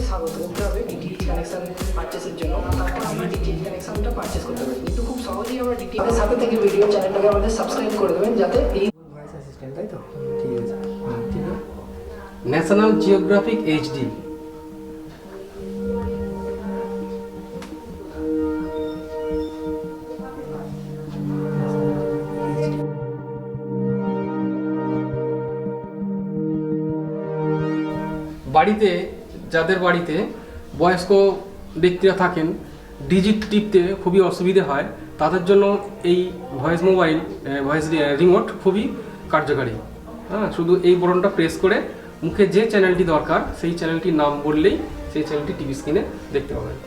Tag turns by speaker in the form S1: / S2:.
S1: স্বাগত করতে হবে ডিটিএইচ কানেকশন পারচেসের জন্য। তারপর আমরা ডিটিএইচ কানেকশনটা পারচেস করতে পারি, কিন্তু খুব সহজেই আমরা ডিটিএইচ সাথে থেকে ভিডিও চ্যানেলটাকে আমাদের সাবস্ক্রাইব করে দেবেন, যাতে এই ভয়েস অ্যাসিস্ট্যান্ট, তাই তো? ঠিক আছে, ঠিক আছে।
S2: National geographic HD. বাড়িতে যাদের বাড়িতে বয়স্ক ব্যক্তিরা থাকেন, ডিজিট টিপতে খুবই অসুবিধে হয়, তাদের জন্য এই ভয়েস রিমোট খুবই কার্যকারী। হ্যাঁ, শুধু এই বটনটা প্রেস করে মুখে যে চ্যানেলটি দরকার সেই চ্যানেলটির নাম বললেই সেই চ্যানেলটি টিভি স্ক্রিনে দেখতে পাবেন।